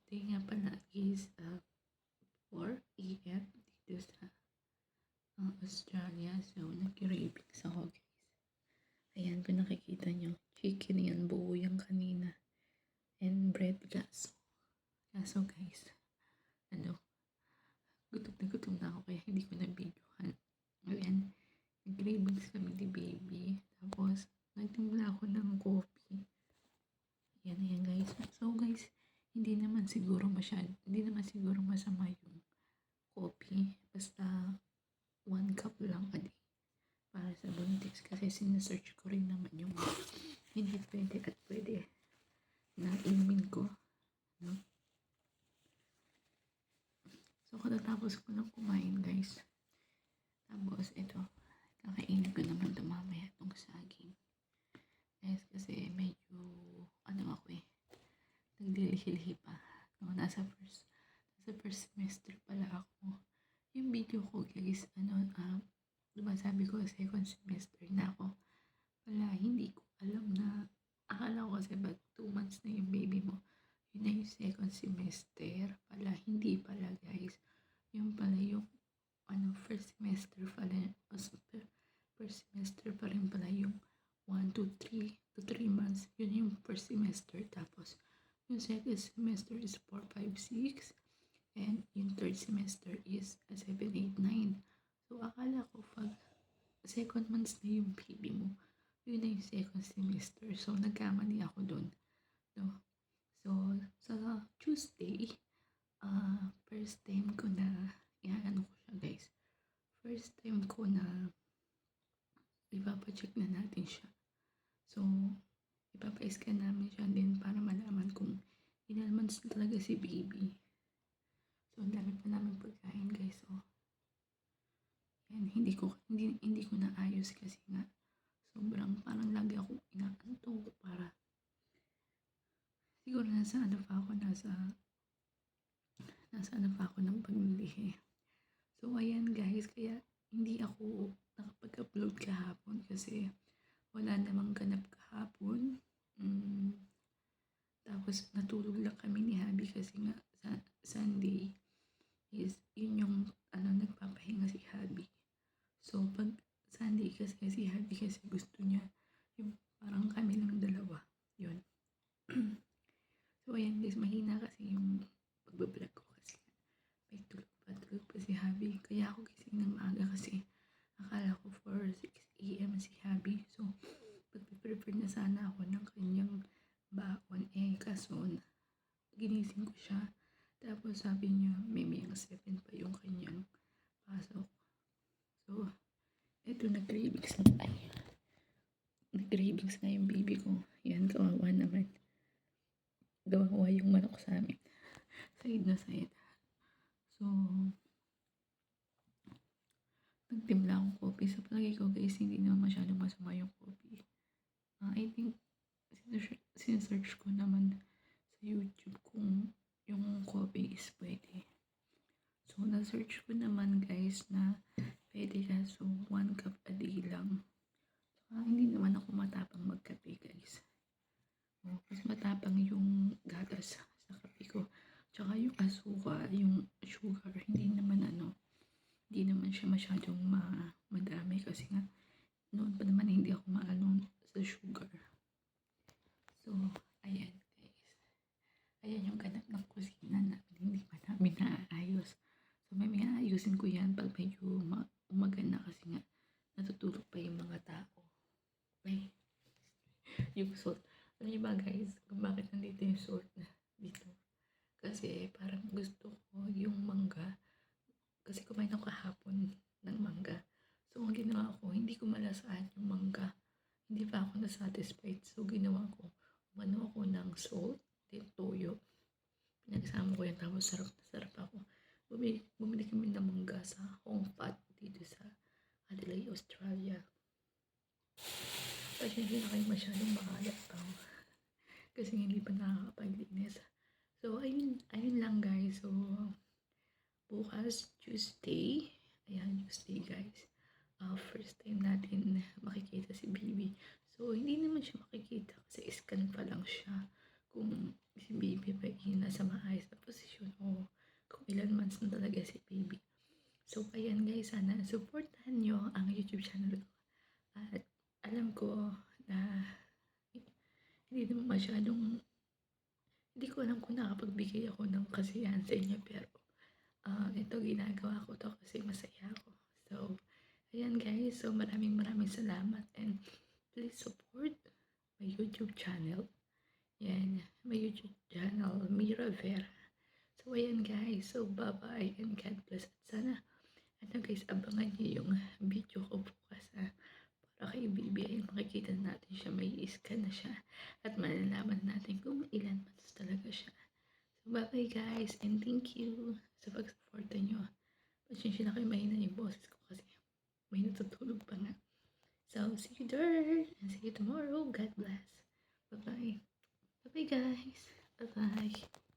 Today nga pala is 4 a.m. dito sa Australia. So, nag-cravings ako, guys. Ayan, kung nakikita nyo, chicken yan, buo yan kanina. And bread kaso. Kaso, guys, gutom na ako kaya hindi ko na-videohan. Ayan, nag-cravings kami ni baby. Tapos, nagtimpla ako ng coffee. Ayan, guys. So, guys, hindi naman siguro masama yung coffee. Basta 1 cup lang a day para sa buntis. Kasi sinesearch ko rin naman yung hindi pwede at pwede na inumin ko. No? So, katatapos ko lang kumain, guys. Tapos, ito. Kakainin ko naman ito mamaya itong saging. Guys, kasi medyo ako nagdilihilihi pa. No, nasa first semester pala ako. Yung video ko, guys, diba sabi ko second semester na ako. Wala, hindi ko alam na, akala ko kasi ba't 2 months na yung baby mo, yun na yung second semester pala. Hindi pala, guys. Yung pala yung first semester pala, first semester pa rin pala yung 1 to 3 months. Yun yung first semester. Tapos, yung second semester is 4, 5, 6. And yung third semester is 7, 8, 9. So, akala ko pag second months na yung baby mo, yun na yung second semester. So, nagkamali ako dun. No? So, sa Tuesday, first time ko na, ko siya, guys. First time ko na ipapacheck na natin siya. So, ipapa-scan namin siya din para malaman kung ilan months na talaga si baby. So, ang dami pa namin pagkain, guys. So, yan, hindi ko na ayos kasi nga sobrang parang lagi ako inaantok para siguro nasa ako ng paglilihi. So, ayan, guys, kaya hindi ako nakapag-upload kahapon kasi wala namang ganap kahapon. Tapos natulog lang kami ni Habi kasi nga sa Sunday is yun yung nagpapahinga si Habi. So pag Sunday kasi si Habi kasi gusto niya yung parang kami lang dalawa. Yun. So ayan, guys, mahina kasi yung pagbablog ko kasi may tulog pa si Habi. Kaya ako gising ng maaga kasi akala ko 6 a.m. si Habi. So pag-prepare na sana ako ng kanyang baon kaso ginising ko siya. Tapos sabi niya maybe ang 7 pa yung kanyang pasok. So eto, nag-cravings na yung baby ko. Yan, kawawa naman. Gawawa yung manok sa amin. Side na side. So nagtimpla akong coffee. Sa palagi ko, guys, hindi naman masyadong masama yung coffee. I think sinesearch ko naman sa YouTube kung yung coffee is pwede. So, na-search ko naman, guys, na pwede kaso 1 cup a day lang. Hindi naman ako matapang magkape, guys. Mas matapang yung gatas sa kape ko. Tsaka yung asukal, yung sugar, hindi naman siya masyadong madami kasi nga noon pa naman hindi ako sa sugar. So, ayan, guys. Ayan yung ganap ng kusina namin. Hindi pa namin naaayos. So, may aayusin ko yan pag medyo umaga na kasi nga natutulog pa yung mga tao. Okay? Yung salt. Alam niyo ba, guys, kung bakit nandito yung salt na dito? Kasi parang gusto ko yung mangga. Kasi kumain ako kahapon ng mangga. So, ang ginawa ko, hindi ko malasaan yung mangga. Hindi pa ako nasatisfied. So, ginawa ko, ako ng salt, then toyo. Pinagsama ko yan, tapos sarap na sarap ako. Bumili kami ng mangga sa Hong Pat dito sa Adelaide, Australia. Kasi hindi na kayo masyadong makalat pa. Kasi hindi pa nakakapaglinis. So, ayun lang, guys. So, bukas, Tuesday. Ayan, Tuesday, guys. First time natin makikita si baby. So, hindi naman siya makikita kasi scan pa lang siya. Kung si baby pa nasa maayos na posisyon o kung ilan months na talaga si baby. So, ayan guys, sana supportahan nyo ang YouTube channel ko. At alam ko na hindi naman masyadong, hindi ko alam kung nakapagbigay ako ng kasiyahan sa inyo, pero ito ginagawa ko to kasi masaya ako. So, ayan guys, so maraming salamat and please support my YouTube channel. Yan, my YouTube channel, Mira Vera. So, ayan guys, so bye-bye and God bless. At sana, guys, abangan niyo yung video ko bukas para kay baby ay makikita natin siya, may scan na siya at malalaman natin kung ilan months talaga siya. So, bye-bye guys and thank you sa pag-suporta nyo. Pasensya na kayo, mahina yung boses ko kasi may natutulog pa nga. So, see you there and see you tomorrow. God bless. Bye-bye. Bye-bye guys. Bye-bye.